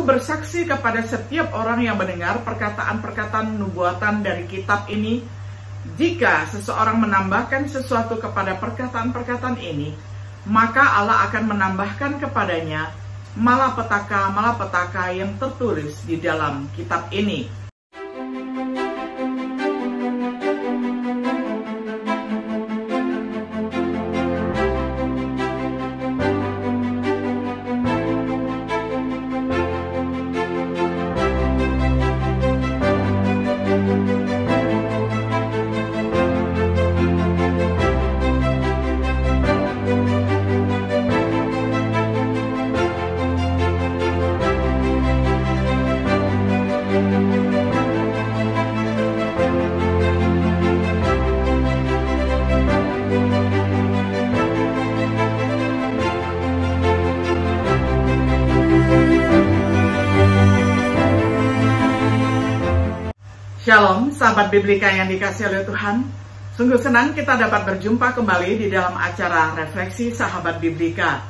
Aku bersaksi kepada setiap orang yang mendengar perkataan-perkataan nubuatan dari kitab ini, jika seseorang menambahkan sesuatu kepada perkataan-perkataan ini, maka Allah akan menambahkan kepadanya malapetaka yang tertulis di dalam kitab ini. Shalom, sahabat Biblika yang dikasihi oleh Tuhan. Sungguh senang kita dapat berjumpa kembali di dalam acara Refleksi Sahabat Biblika.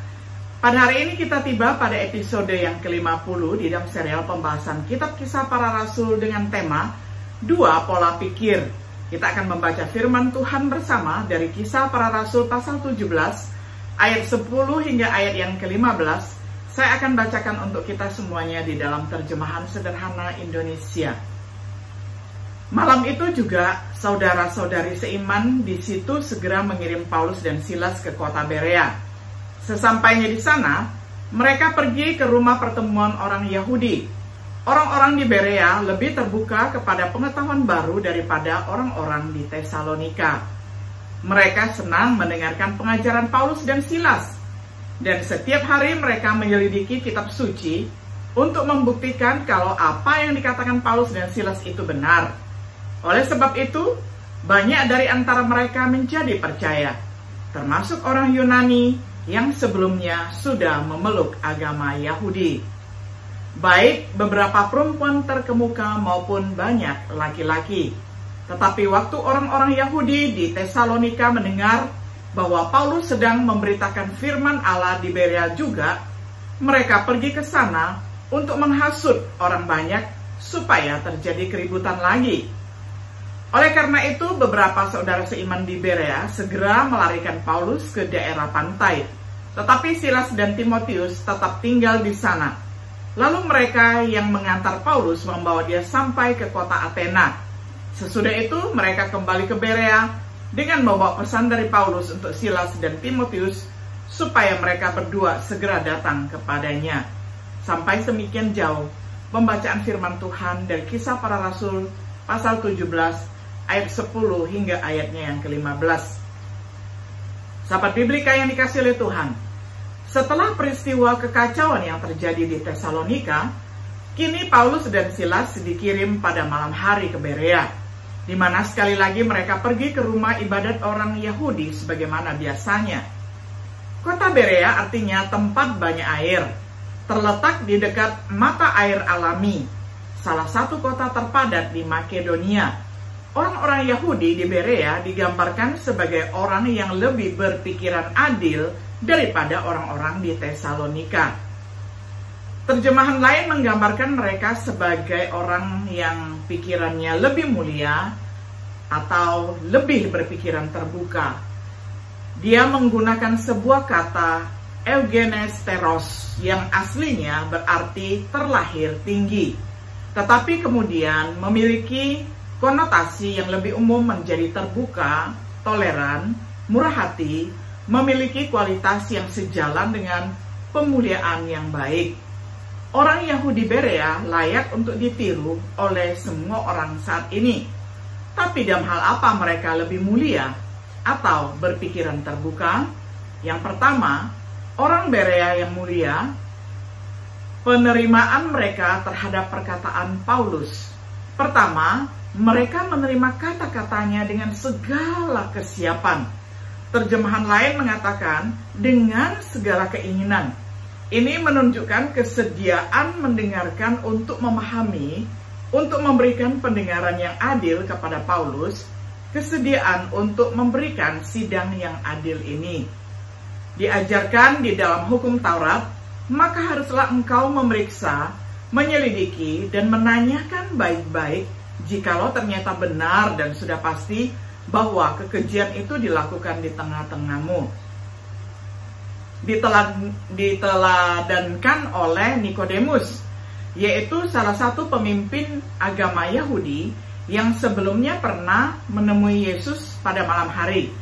Pada hari ini kita tiba pada episode yang ke-50 di dalam serial pembahasan Kitab Kisah Para Rasul dengan tema Dua Pola Pikir. Kita akan membaca firman Tuhan bersama dari Kisah Para Rasul pasal 17, ayat 10 hingga ayat yang ke-15. Saya akan bacakan untuk kita semuanya di dalam terjemahan sederhana Indonesia. Malam itu juga saudara-saudari seiman di situ segera mengirim Paulus dan Silas ke kota Berea. Sesampainya di sana, mereka pergi ke rumah pertemuan orang Yahudi. Orang-orang di Berea lebih terbuka kepada pengetahuan baru daripada orang-orang di Tesalonika. Mereka senang mendengarkan pengajaran Paulus dan Silas. Dan setiap hari mereka menyelidiki kitab suci untuk membuktikan kalau apa yang dikatakan Paulus dan Silas itu benar. Oleh sebab itu, banyak dari antara mereka menjadi percaya, termasuk orang Yunani yang sebelumnya sudah memeluk agama Yahudi. Baik beberapa perempuan terkemuka maupun banyak laki-laki. Tetapi waktu orang-orang Yahudi di Tesalonika mendengar bahwa Paulus sedang memberitakan firman Allah di Berea juga, mereka pergi ke sana untuk menghasut orang banyak supaya terjadi keributan lagi. Oleh karena itu, beberapa saudara seiman di Berea segera melarikan Paulus ke daerah pantai. Tetapi Silas dan Timotius tetap tinggal di sana. Lalu mereka yang mengantar Paulus membawa dia sampai ke kota Athena. Sesudah itu, mereka kembali ke Berea dengan membawa pesan dari Paulus untuk Silas dan Timotius supaya mereka berdua segera datang kepadanya. Sampai semikian jauh pembacaan firman Tuhan dari Kisah Para Rasul pasal 17 ayat 10 hingga ayatnya yang ke-15. Sahabat Biblika yang dikasihi oleh Tuhan, setelah peristiwa kekacauan yang terjadi di Tesalonika, kini Paulus dan Silas dikirim pada malam hari ke Berea, di mana sekali lagi mereka pergi ke rumah ibadat orang Yahudi sebagaimana biasanya. Kota Berea artinya tempat banyak air, terletak di dekat mata air alami, salah satu kota terpadat di Makedonia. Orang-orang Yahudi di Berea digambarkan sebagai orang yang lebih berpikiran adil daripada orang-orang di Tesalonika. Terjemahan lain menggambarkan mereka sebagai orang yang pikirannya lebih mulia atau lebih berpikiran terbuka. Dia menggunakan sebuah kata eugenesteros yang aslinya berarti terlahir tinggi, tetapi kemudian memiliki konotasi yang lebih umum menjadi terbuka, toleran, murah hati, memiliki kualitas yang sejalan dengan pemuliaan yang baik. Orang Yahudi Berea layak untuk ditiru oleh semua orang saat ini. Tapi dalam hal apa mereka lebih mulia atau berpikiran terbuka? Yang pertama, orang Berea yang mulia, penerimaan mereka terhadap perkataan Paulus. Pertama, mereka menerima kata-katanya dengan segala kesiapan. Terjemahan lain mengatakan dengan segala keinginan. Ini menunjukkan kesediaan mendengarkan untuk memahami, untuk memberikan pendengaran yang adil kepada Paulus, kesediaan untuk memberikan sidang yang adil ini. Diajarkan di dalam hukum Taurat, maka haruslah engkau memeriksa menyelidiki dan menanyakan baik-baik jikalau ternyata benar dan sudah pasti bahwa kekejian itu dilakukan di tengah-tengahmu. Diteladankan oleh Nikodemus, yaitu salah satu pemimpin agama Yahudi yang sebelumnya pernah menemui Yesus pada malam hari.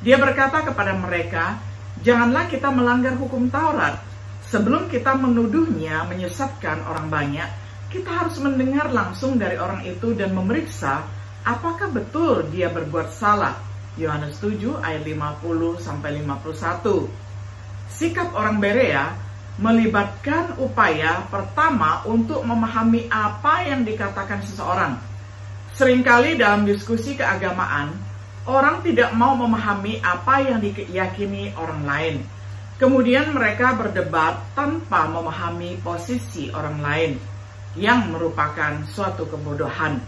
Dia berkata kepada mereka, "Janganlah kita melanggar hukum Taurat. Sebelum kita menuduhnya menyesatkan orang banyak, kita harus mendengar langsung dari orang itu dan memeriksa apakah betul dia berbuat salah." Yohanes 7 ayat 50-51. Sikap orang Berea melibatkan upaya pertama untuk memahami apa yang dikatakan seseorang. Seringkali dalam diskusi keagamaan, orang tidak mau memahami apa yang diyakini orang lain. Kemudian mereka berdebat tanpa memahami posisi orang lain, yang merupakan suatu kebodohan.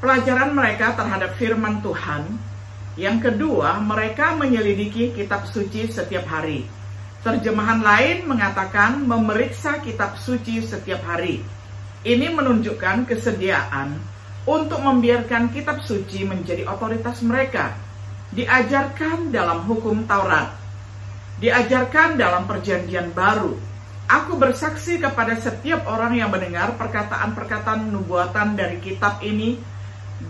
Pelajaran mereka terhadap firman Tuhan. Yang kedua, mereka menyelidiki kitab suci setiap hari. Terjemahan lain mengatakan memeriksa kitab suci setiap hari. Ini menunjukkan kesediaan untuk membiarkan kitab suci menjadi otoritas mereka. Diajarkan dalam hukum Taurat, diajarkan dalam perjanjian baru. Aku bersaksi kepada setiap orang yang mendengar perkataan-perkataan nubuatan dari kitab ini,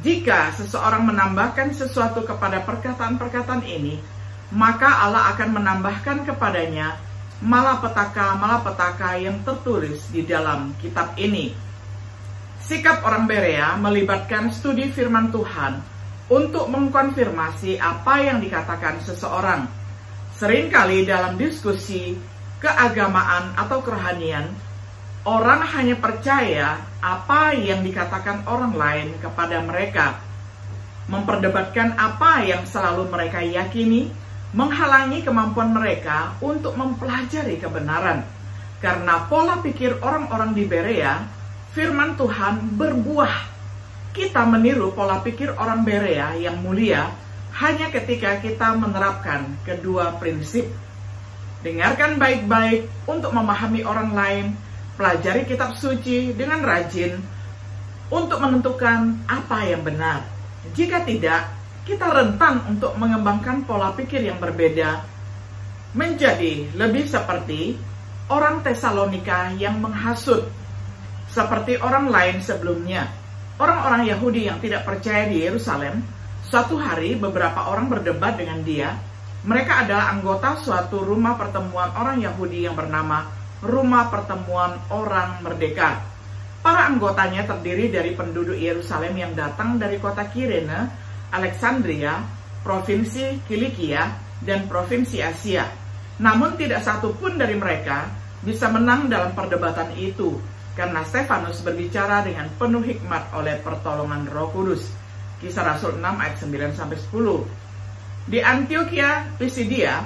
jika seseorang menambahkan sesuatu kepada perkataan-perkataan ini, maka Allah akan menambahkan kepadanya malapetaka yang tertulis di dalam kitab ini. Sikap orang Berea melibatkan studi firman Tuhan untuk mengkonfirmasi apa yang dikatakan seseorang. Seringkali dalam diskusi keagamaan atau kerohanian, orang hanya percaya apa yang dikatakan orang lain kepada mereka. Memperdebatkan apa yang selalu mereka yakini menghalangi kemampuan mereka untuk mempelajari kebenaran. Karena pola pikir orang-orang di Berea, firman Tuhan berbuah. Kita meniru pola pikir orang Berea yang mulia hanya ketika kita menerapkan kedua prinsip. Dengarkan baik-baik untuk memahami orang lain, pelajari kitab suci dengan rajin untuk menentukan apa yang benar. Jika tidak, kita rentan untuk mengembangkan pola pikir yang berbeda, menjadi lebih seperti orang Tesalonika yang menghasut, seperti orang lain sebelumnya. Orang-orang Yahudi yang tidak percaya di Yerusalem, suatu hari beberapa orang berdebat dengan dia. Mereka adalah anggota suatu rumah pertemuan orang Yahudi yang bernama Rumah Pertemuan Orang Merdeka. Para anggotanya terdiri dari penduduk Yerusalem yang datang dari kota Kirene, Alexandria, provinsi Kilikia, dan provinsi Asia. Namun tidak satu pun dari mereka bisa menang dalam perdebatan itu, karena Stefanus berbicara dengan penuh hikmat oleh pertolongan Roh Kudus. Kisah Rasul 6 ayat 9-10. Di Antioquia, Pisidia,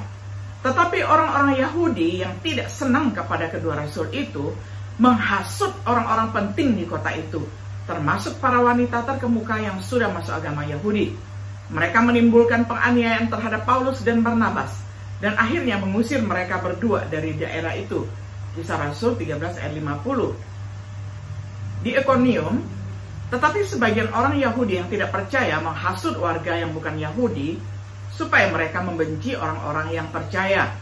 tetapi orang-orang Yahudi yang tidak senang kepada kedua rasul itu menghasut orang-orang penting di kota itu, termasuk para wanita terkemuka yang sudah masuk agama Yahudi. Mereka menimbulkan penganiayaan terhadap Paulus dan Barnabas, dan akhirnya mengusir mereka berdua dari daerah itu. Kisah Rasul 13 ayat 50. Di Ikonium, tetapi sebagian orang Yahudi yang tidak percaya menghasut warga yang bukan Yahudi, supaya mereka membenci orang-orang yang percaya,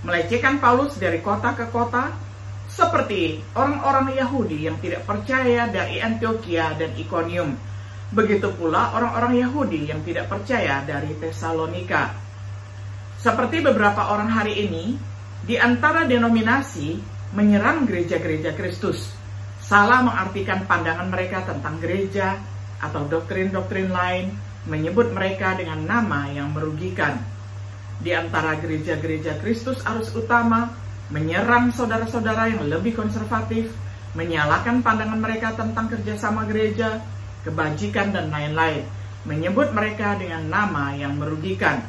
melecehkan Paulus dari kota ke kota, seperti orang-orang Yahudi yang tidak percaya dari Antioquia dan Ikonium. Begitu pula orang-orang Yahudi yang tidak percaya dari Tesalonika. Seperti beberapa orang hari ini, di antara denominasi menyerang gereja-gereja Kristus, salah mengartikan pandangan mereka tentang gereja atau doktrin-doktrin lain, menyebut mereka dengan nama yang merugikan. Di antara gereja-gereja Kristus arus utama, menyerang saudara-saudara yang lebih konservatif, menyalahkan pandangan mereka tentang kerjasama gereja, kebajikan, dan lain-lain, menyebut mereka dengan nama yang merugikan.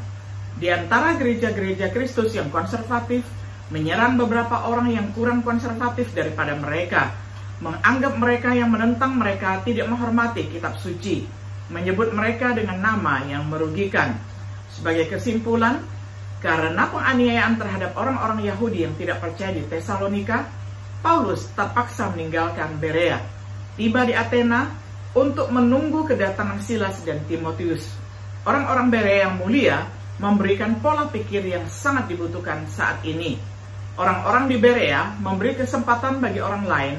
Di antara gereja-gereja Kristus yang konservatif, menyerang beberapa orang yang kurang konservatif daripada mereka, menganggap mereka yang menentang mereka tidak menghormati kitab suci, menyebut mereka dengan nama yang merugikan. Sebagai kesimpulan, karena penganiayaan terhadap orang-orang Yahudi yang tidak percaya di Tesalonika, Paulus terpaksa meninggalkan Berea, tiba di Athena untuk menunggu kedatangan Silas dan Timotius. Orang-orang Berea yang mulia memberikan pola pikir yang sangat dibutuhkan saat ini. Orang-orang di Berea memberi kesempatan bagi orang lain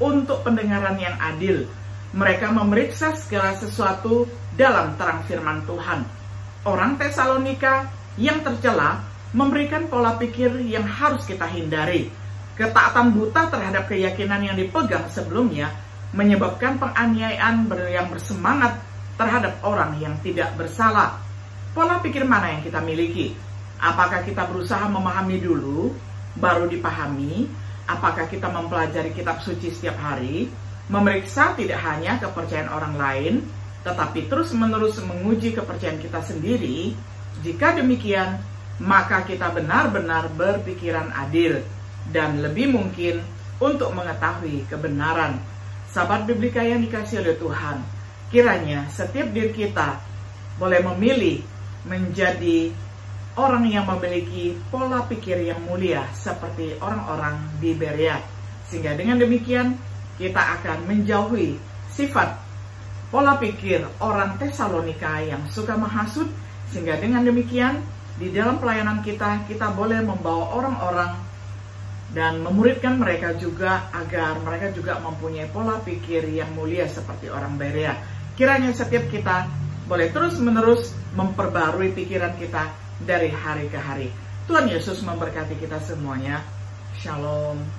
untuk pendengaran yang adil. Mereka memeriksa segala sesuatu dalam terang firman Tuhan. Orang Tesalonika yang tercela memberikan pola pikir yang harus kita hindari. Ketaatan buta terhadap keyakinan yang dipegang sebelumnya menyebabkan penganiayaan yang bersemangat terhadap orang yang tidak bersalah. Pola pikir mana yang kita miliki? Apakah kita berusaha memahami dulu, baru dipahami? Apakah kita mempelajari kitab suci setiap hari? Memeriksa tidak hanya kepercayaan orang lain, tetapi terus-menerus menguji kepercayaan kita sendiri. Jika demikian, maka kita benar-benar berpikiran adil dan lebih mungkin untuk mengetahui kebenaran. Sahabat Biblika yang dikasihi oleh Tuhan, kiranya setiap diri kita boleh memilih menjadi orang yang memiliki pola pikir yang mulia seperti orang-orang di Berea. Sehingga dengan demikian kita akan menjauhi sifat pola pikir orang Tesalonika yang suka menghasut. Sehingga dengan demikian di dalam pelayanan kita boleh membawa orang-orang dan memuridkan mereka juga agar mereka juga mempunyai pola pikir yang mulia seperti orang Berea. Kiranya setiap kita boleh terus-menerus memperbarui pikiran kita dari hari ke hari. Tuhan Yesus memberkati kita semuanya. Shalom.